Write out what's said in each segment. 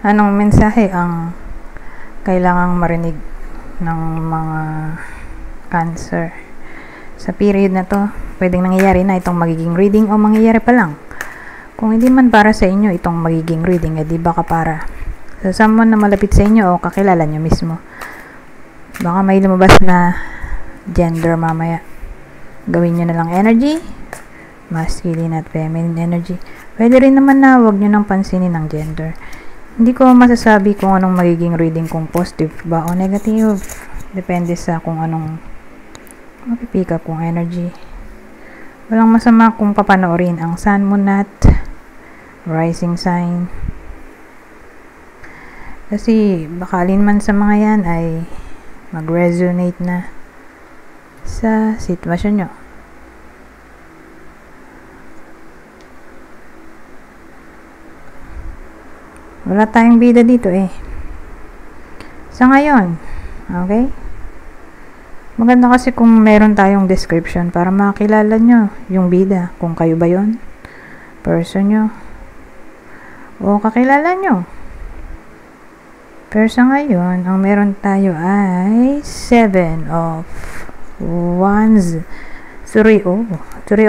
Anong mensahe ang kailangang marinig ng mga Cancer sa period na to? Pwedeng nangyayari na itong magiging reading o mangyayari pa lang. Kung hindi man para sa inyo itong magiging reading, di baka para sa someone na malapit sa inyo o kakilala nyo mismo. Baka may lumabas na gender mamaya. Gawin nyo na lang energy, masculine at feminine energy. Pwede rin naman na huwag nyo nang pansinin ng gender. Hindi ko masasabi kung anong magiging reading, kung positive ba o negative. Depende sa kung anong mapipick up kong energy. Walang masama kung papanoorin ang sun, moon, at rising sign. Kasi baka alin man sa mga yan ay mag-resonate na sa sitwasyon nyo. Wala tayong bida dito sa ngayon. Okay? Maganda kasi kung meron tayong description para makilala nyo yung bida. Kung kayo ba yon, person nyo, o kakilala nyo. Pero sa ngayon, ang meron tayo ay 7 of Wands, 3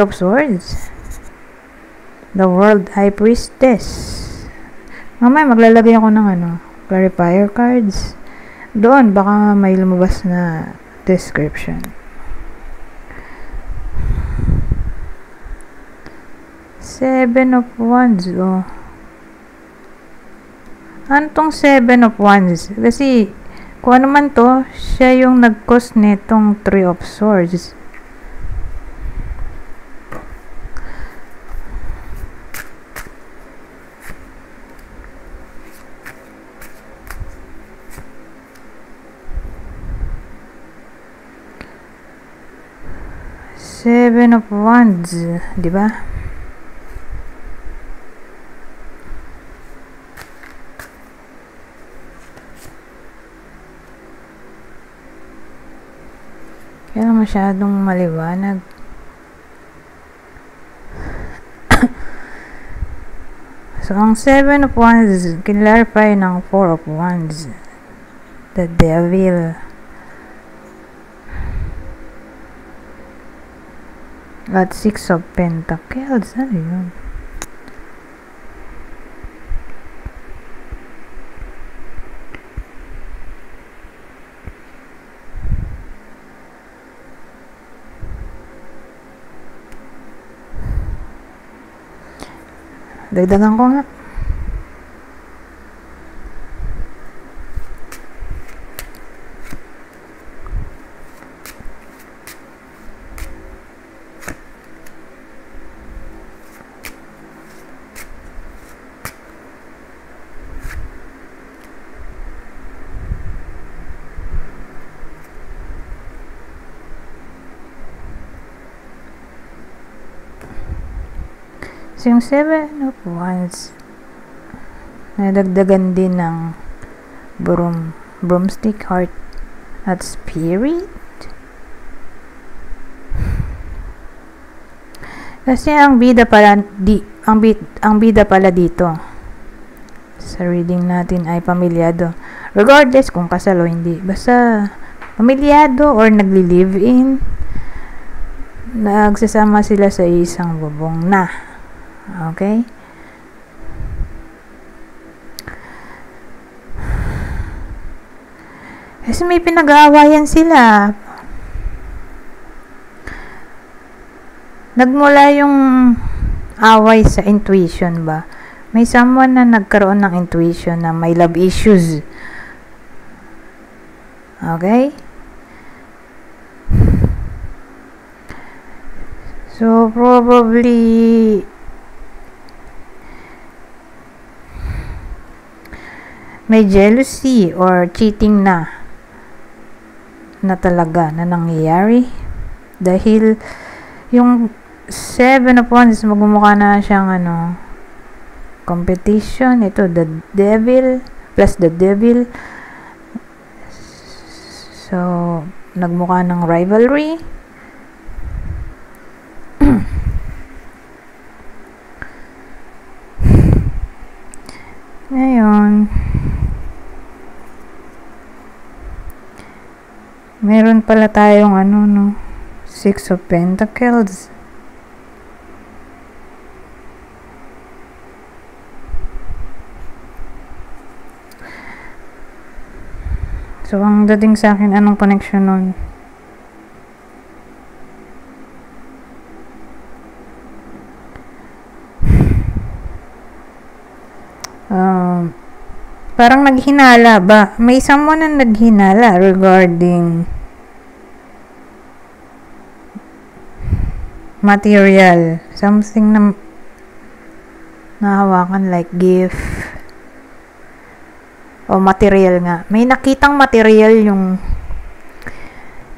of Swords, the World High Priestess. Mamaya maglalagay ako ng clarifier cards. Doon baka may lumabas na description. 7 of Wands. Ano tong 7 of Wands? Kasi kung ano man to, siya yung nag-cause netong 3 of Swords. Seven of Wands, di ba? Kaya masyadong maliwanag. So, ang 7 of Wands, kinlarify ng 4 of Wands. The Devil. At 6 of Pentacles. Ano yun? Dagdagan ko nga. So, yung 7 of Wands, nadagdagan din ng broomstick, heart, at spirit. Kasi ang bida pala dito sa reading natin ay pamilyado. Regardless kung kasal o hindi, basta pamilyado or nagli-live-in, nagsasama sila sa isang bubong na. Okay? Kasi may pinag-aawayan sila. Nagmula yung away sa intuition ba? May someone na nagkaroon ng intuition na may love issues. Okay? So, probably may jealousy or cheating na talaga na nangyayari dahil yung 7 of Wands magmumukha na siyang competition. Ito, the Devil plus the Devil, so nagmukha ng rivalry. Ngayon, meron pala tayong Six of Pentacles. So, ang dating sa akin, anong connection nun? Parang naghinala ba? May someone na naghinala regarding material. Something na nahawakan like gift. O material nga. May nakitang material yung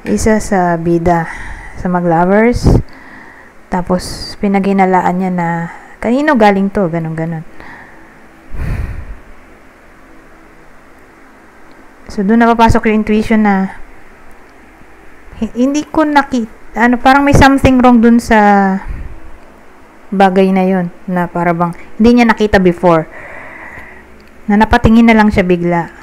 isa sa bida sa mag-lovers. Tapos pinaghinalaan niya na kanino galing to? Ganon. So, doon napapasok yung intuition na hindi ko nakita, parang may something wrong doon sa bagay na yun, na para bang hindi niya nakita before, na napatingin na lang siya bigla.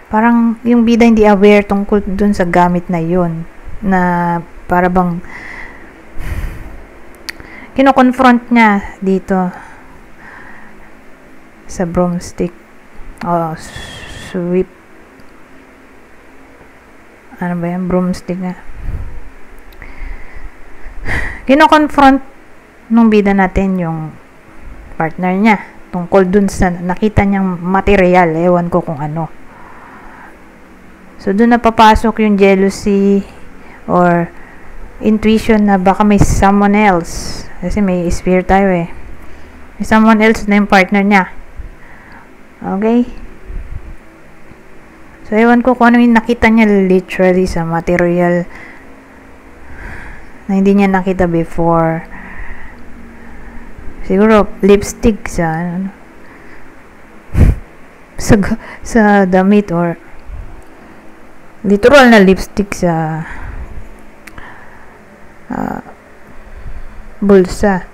Parang yung bida hindi aware tungkol doon sa gamit na yun, na para bang kino-confront niya dito sa broomstick. Sweep. Ano ba yan? Broomstick nga. Kino-confront nung bida natin yung partner niya tungkol dun sa nakita niyang material. Ewan ko kung ano. So, dun napapasok yung jealousy or intuition na baka may someone else. Kasi may spirit tayo eh. May someone else na yung partner niya. Okay? So, ewan ko kung ano yung nakita niya literally sa material na hindi niya nakita before. Siguro, lipstick sa sa damit or literal na lipstick sa bulsa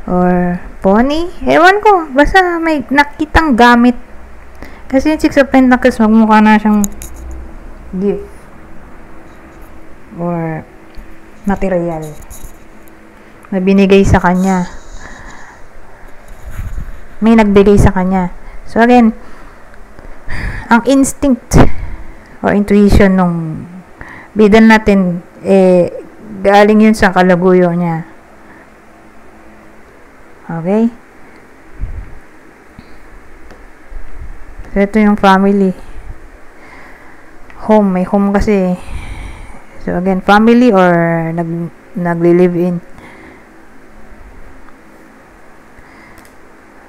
or pony. Ewan ko. Basta may nakitang gamit. Kasi yung Six of Pentacles, magmukha na siyang gift. Or material. Na binigay sa kanya. May nagbigay sa kanya. So again, ang instinct or intuition nung bidan natin, galing yun sa kalaguyo niya. Okay? So, ito yung family. Home. May home kasi. So, again, family or nagli-live-in.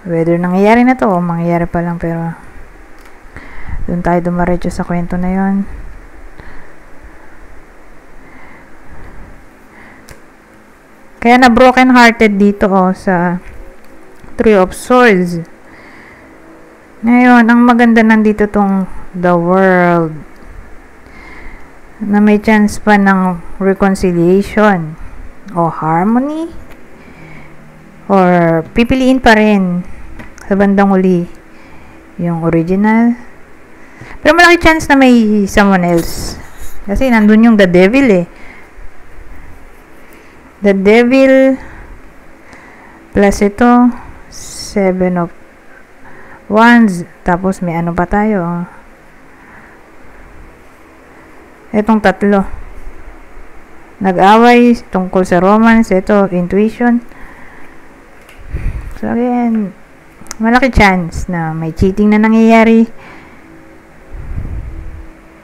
Whether nangyayari na to o mangyayari pa lang, pero doon tayo dumaretso sa kwento na yon. Kaya na broken hearted dito sa Three of Swords. Ngayon, ang maganda nandito tong The World. Na may chance pa ng reconciliation o harmony. Or pipiliin pa rin sa bandang uli yung original. Pero malaki chance na may someone else. Kasi nandun yung The Devil eh. The Devil plus ito Seven of Wands, tapos may ano pa tayo etong tatlo, nag-away tungkol sa romance. Ito intuition. So again, malaki chance na may cheating na nangyayari.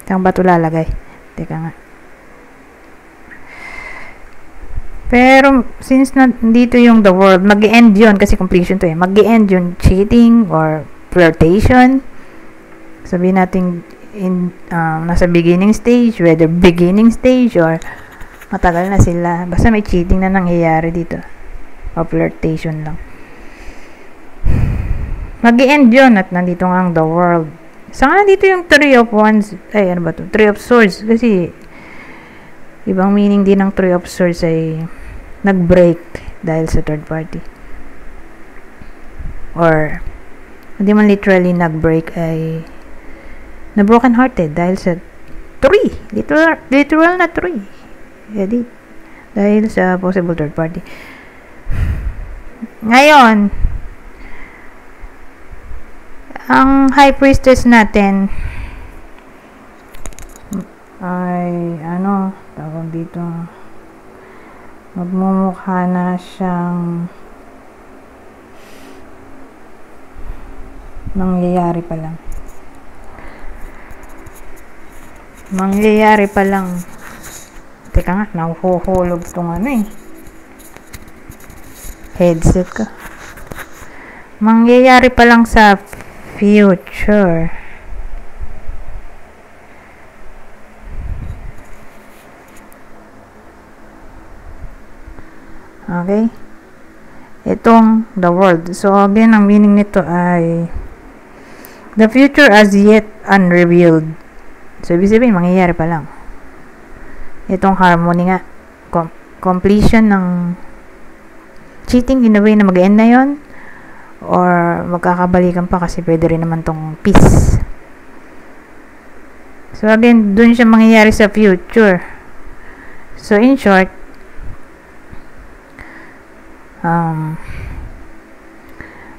Saan ba ito lalagay? Teka nga. Pero, since nandito yung The World, mag-e-end yun, kasi completion to eh, mag-e-end yung cheating or flirtation. Sabihin natin, nasa beginning stage, whether beginning stage or matagal na sila. Basta may cheating na nangyayari dito. O flirtation lang. Mag-e-end yun at nandito nga ang The World. Saan nandito yung Three of Wands? Ay, ano ba to? Three of Swords. Kasi, ibang meaning din ng Three of Swords ay nag-break dahil sa third party. or hindi man literally nag-break, ay na broken hearted dahil sa tree. Literal na tree. Edit. Dahil sa possible third party. Ngayon, ang high priestess natin ay tawag dito, magmumukha na siyang mangyayari pa lang. Teka nga, nahuhulog tong headset ka. Mangyayari pa lang sa future. Okay? Itong the world. So, again, ang meaning nito ay the future as yet unrevealed. So, ibig sabihin, mangyayari pa lang. Itong harmony nga. Completion ng cheating in a way na mag-end na yun. Or magkakabalikan pa kasi pwede rin naman tong peace. So, again, dun siya mangyayari sa future. So, in short,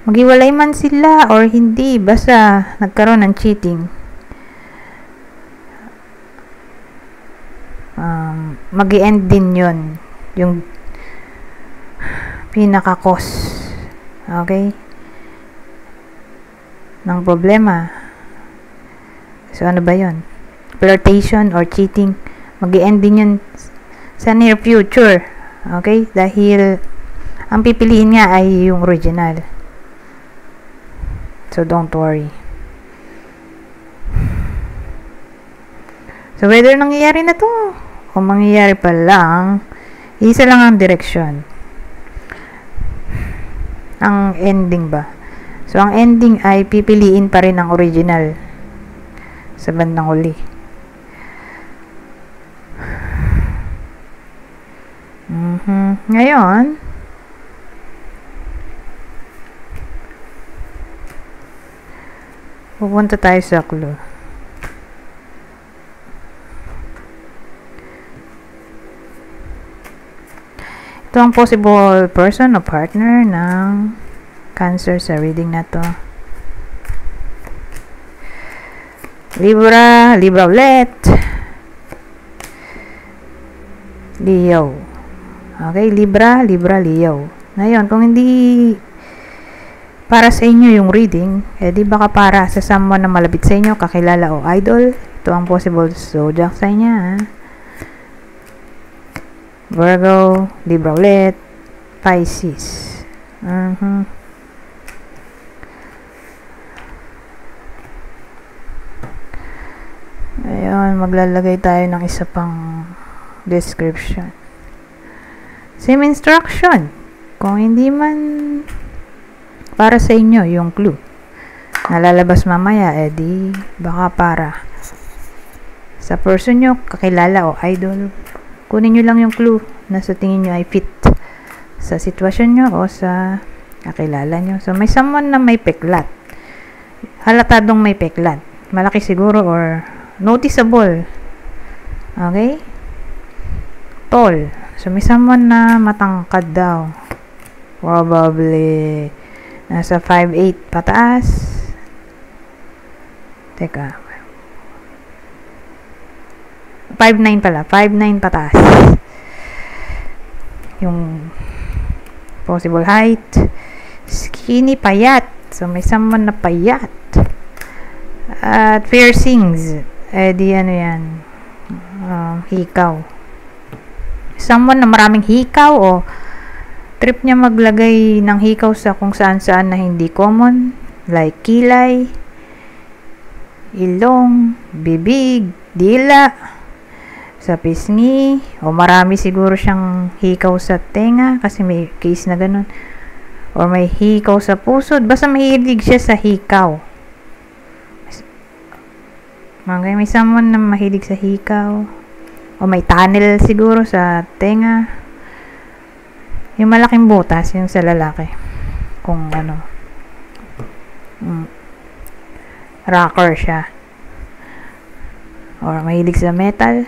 maghiwalay man sila or hindi, basta nagkaroon ng cheating, mag-i-end din yun yung pinaka-cause, okay, ng problema. So ano ba yun? Flirtation or cheating, mag-i-end din yun sa near future, okay, dahil ang pipiliin nga ay yung original. So, don't worry. So, whether nangyayari na to o mangyayari pa lang, isa lang ang direksyon. Ang ending ba? So, ang ending ay pipiliin pa rin ang original sa bandang uli. Ngayon, pupunta tayo sa clue. Ito ang possible person o partner ng Cancer sa reading na to. Libra ulit. Leo. Okay, Libra, Leo. Ngayon, kung hindi para sa inyo yung reading, di baka para sa someone na malapit sa inyo, kakilala o idol. Ito ang possible zodiac sign niya. Virgo, Libra ulit, Pisces. Ayun, maglalagay tayo ng isa pang description. Same instruction. Kung hindi man para sa inyo yung clue nalalabas mamaya, di baka para sa person nyo, kakilala o idol. Kunin nyo lang yung clue na sa tingin nyo ay fit sa sitwasyon nyo o sa kakilala nyo. So, may someone na may peklat. Halatadong may peklat. Malaki siguro or noticeable. Okay? Tall. So, may someone na matangkad daw. Probably nasa 5'8" pataas. Teka. 5'9" pala. 5'9" pataas. Yung possible height. Skinny, payat. So, may someone na payat. At piercings. Di ano yan. Hikaw. Someone na maraming hikaw o trip niya maglagay ng hikaw sa kung saan-saan na hindi common, like kilay, ilong, bibig, dila, sa pisngi, o marami siguro siyang hikaw sa tenga kasi may case na ganun, or may hikaw sa puso, basta mahilig siya sa hikaw. May someone na mahilig sa hikaw, o may tunnel siguro sa tenga. Yung malaking butas, yung sa lalaki. Kung ano. rocker siya. Or mahilig sa metal.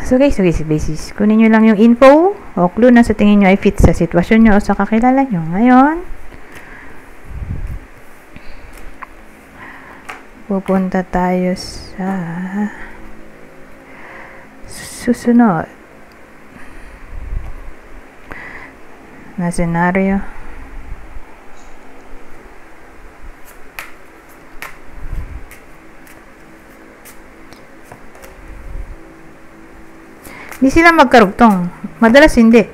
So guys, basis. Kunin nyo lang yung info o clue na sa tingin nyo ay fit sa sitwasyon nyo o sa kakilala nyo. Ngayon, pupunta tayo sa susunod na senaryo. Hindi sila magkarugtong. Madalas hindi.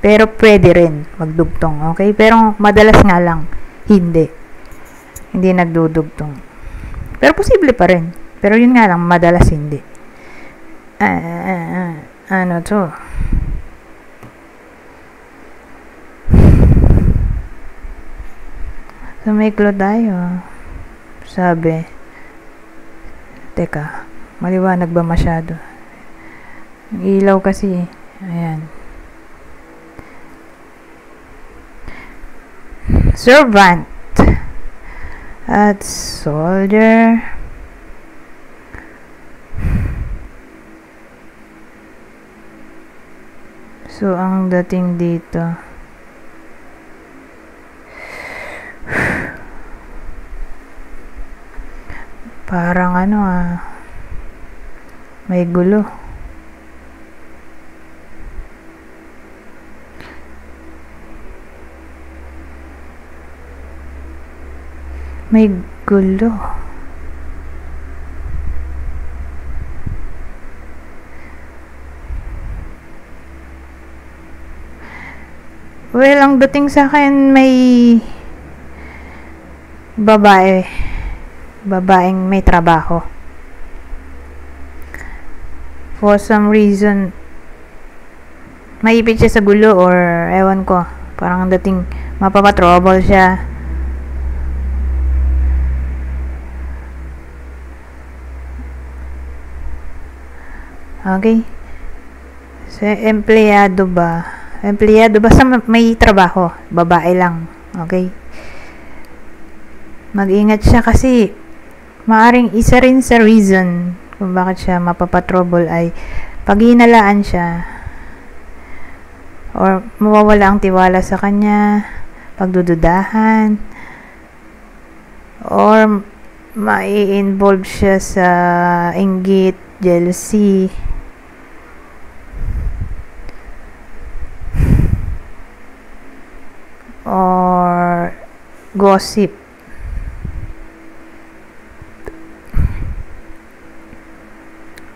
Pero pwede rin magdugtong. Okay? Pero madalas nga lang. Hindi nagdudugtong. Pero posible pa rin. Pero yun nga lang, madalas hindi. Ano to? So may clue tayo. Sabi. Teka. Maliwanag ba masyado? Ilaw kasi. Ayan. Servant at soldier. So, ang dating dito, parang may gulo. May gulo. Well, ang dating sa akin may babaeng may trabaho. For some reason, maipit siya sa gulo or ewan ko. Parang dating mapapatrouble siya. Okay. So, empleyado ba sa may trabaho? Babae lang. Okay. Mag-ingat siya kasi maaring isa rin sa reason kung bakit siya mapapatrouble ay pag hinalaan siya or mawawala ang tiwala sa kanya, pagdududahan, or mai-involve siya sa inggit, jealousy, or gossip.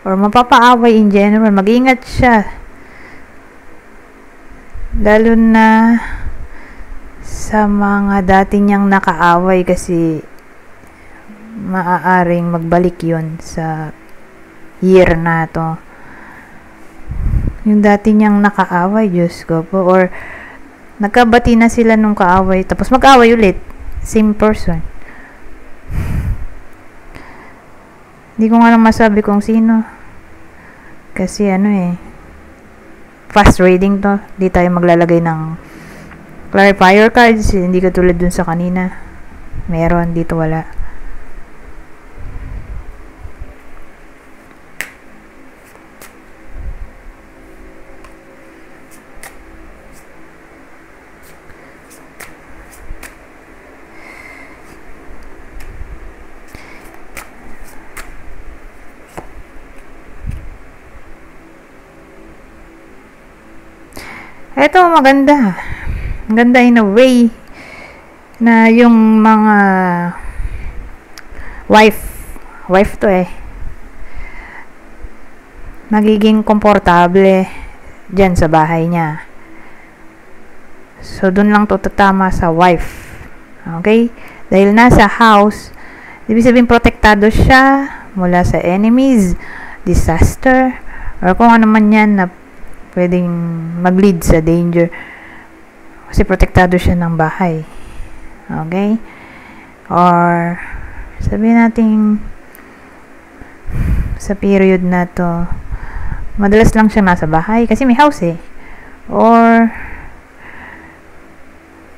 Or mapapaaway in general. Mag-ingat siya. Lalo na sa mga dati niyang nakaaway kasi maaaring magbalik yon sa year na to. Yung dati niyang nakaaway, Diyos ko po. Or nagkabati na sila nung kaaway. Tapos mag-away ulit. Same person. Hindi ko nga lang masabi kung sino. Kasi fast reading to. Hindi tayo maglalagay ng clarifier cards. Hindi katulad dun sa kanina. Meron, dito wala. Ito, maganda. Maganda in a way na yung mga wife to magiging komportable dyan sa bahay niya. So, dun lang to tatama sa wife. Okay? Dahil nasa house, ibig sabihin protektado siya mula sa enemies, disaster, or kung ano man yan na pwedeng mag-lead sa danger kasi protektado siya ng bahay. Okay? Or sabihin natin sa period na to madalas lang siya nasa bahay kasi may house or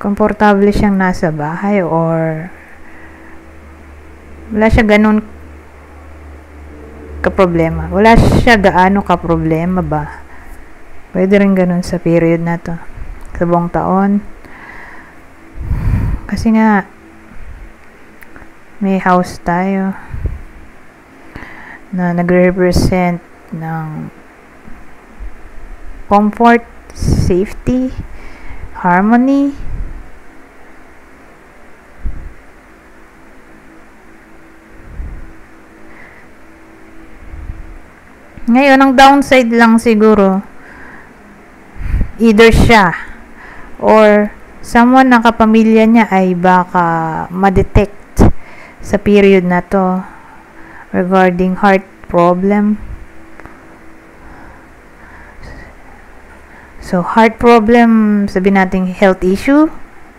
komportable siyang nasa bahay, or wala siya ganun ka-problema. Wala siya gaano ka-problema ba? Pwede rin ganun sa period na to. Sa buong taon. Kasi nga, may house tayo na nagre-represent ng comfort, safety, harmony. Ngayon, ang downside lang siguro, either siya or someone na kapamilya niya ay baka ma-detect sa period na to regarding heart problem. So, heart problem, sabihin natin health issue,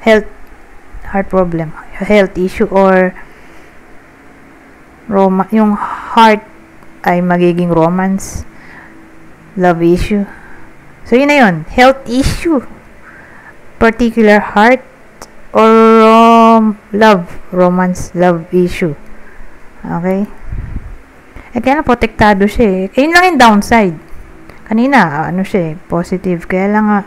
heart problem, health issue, or yung heart ay magiging romance, love issue. So, yun na yun. Health issue, particular heart, or romance, love issue. Okay? Kaya na protektado siya eh. Yun lang yung downside. Kanina, siya eh, positive. Kaya lang nga,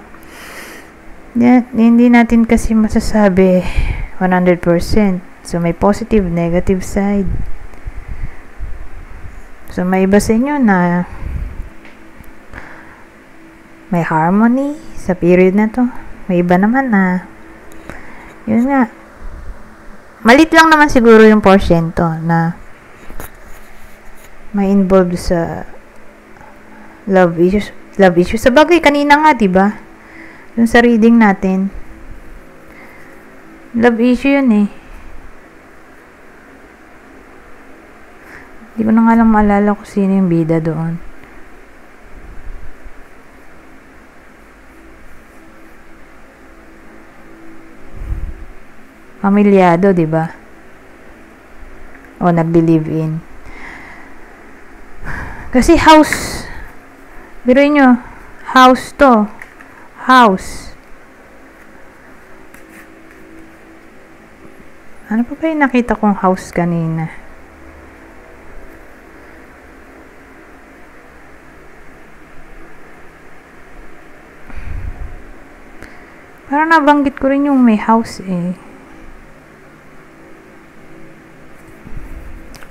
hindi natin kasi masasabi 100%. So, may positive, negative side. So, may iba sa inyo na may harmony sa period na to. May iba naman na yun nga, malit lang naman siguro yung porsyento na may involved sa love issues. Sa bagay, kanina nga, diba? Yung sa reading natin, love issue yun eh. Hindi ko na nga lang maalala kung sino yung bida doon. Pamilyado, diba? O nag-live in. Kasi house. Biruin nyo. House to. House. Ano pa ba yung nakita kong house kanina? Parang nabanggit ko rin yung may house eh.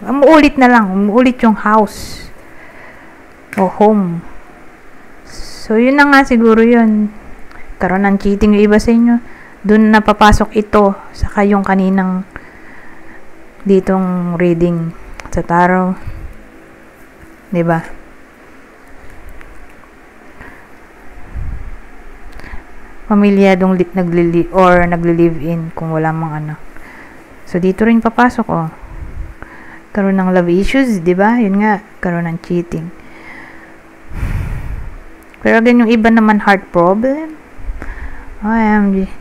Umuulit na lang. Umuulit yung house. O home. So, yun na nga siguro yun. Karoon ng cheating yung iba sa inyo. Doon na papasok ito. Saka yung kaninang ditong reading sa tarot. Diba? Pamilyadong nagli-live in kung wala mang anak. So, dito rin papasok, oh. Karoon ng love issues, diba? Yun nga, karoon ng cheating. Pero again, yung iba naman heart problem. OMG.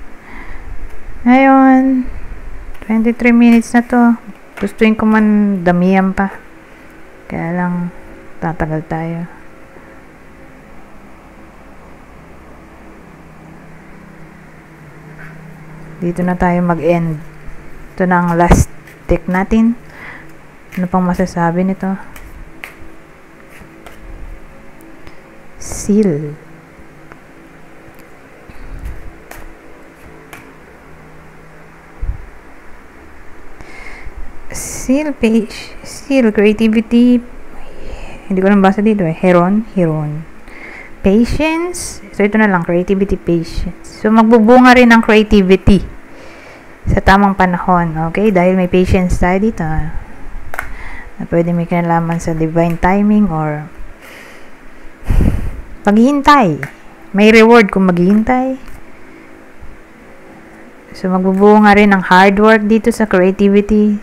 Ngayon, 23 minutes na to. Gustuin ko man damihan pa. Kaya lang, tatagal tayo. Dito na tayo mag-end. Ito na ang last deck natin. Ano pang masasabi nito? Seal. Seal page. Seal creativity. Hindi ko lang basa dito eh. Heron. Patience. So, ito na lang. Creativity, patience. So, magbubunga rin ng creativity sa tamang panahon. Okay? Dahil may patience tayo dito. Na pwede may kinalaman sa divine timing or paghihintay. May reward kung maghihintay. So, magbubunga rin ng hard work dito sa creativity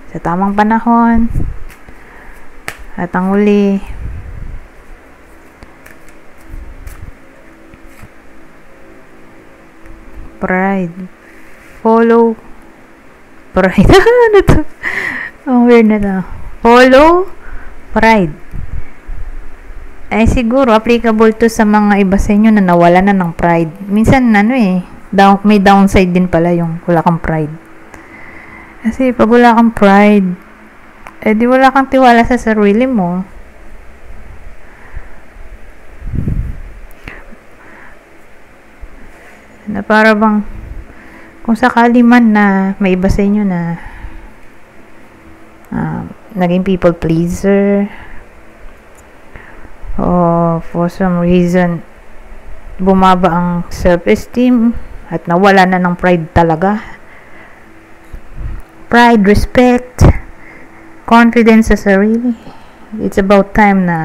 sa tamang panahon. At ang huli, pride. Follow. Pride. Ano to? Ang weird na to. Follow. Pride. Eh, siguro, applicable to sa mga iba sa inyo na nawala na ng pride. Minsan, may downside din pala yung wala kang pride. Kasi, pag wala kang pride, eh, di wala kang tiwala sa sarili mo. Na para bang, kung sakali man na may iba sa inyo na naging people pleaser, o for some reason bumaba ang self-esteem at nawala na ng pride talaga, pride, respect, confidence sa sarili, it's about time na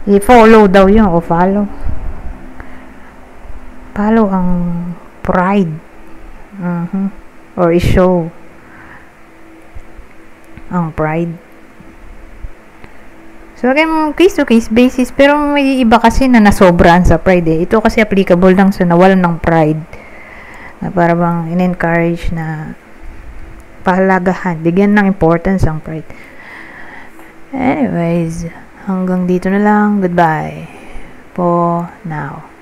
i-follow daw yun o follow ang pride, or i-show ang pride. So, again, case to case basis, pero may iba kasi na nasobrahan sa pride eh. Ito kasi applicable lang sa nawalan ng pride. Na para bang in-encourage na pahalagahan, bigyan ng importance ang pride. Anyways, hanggang dito na lang. Goodbye for now.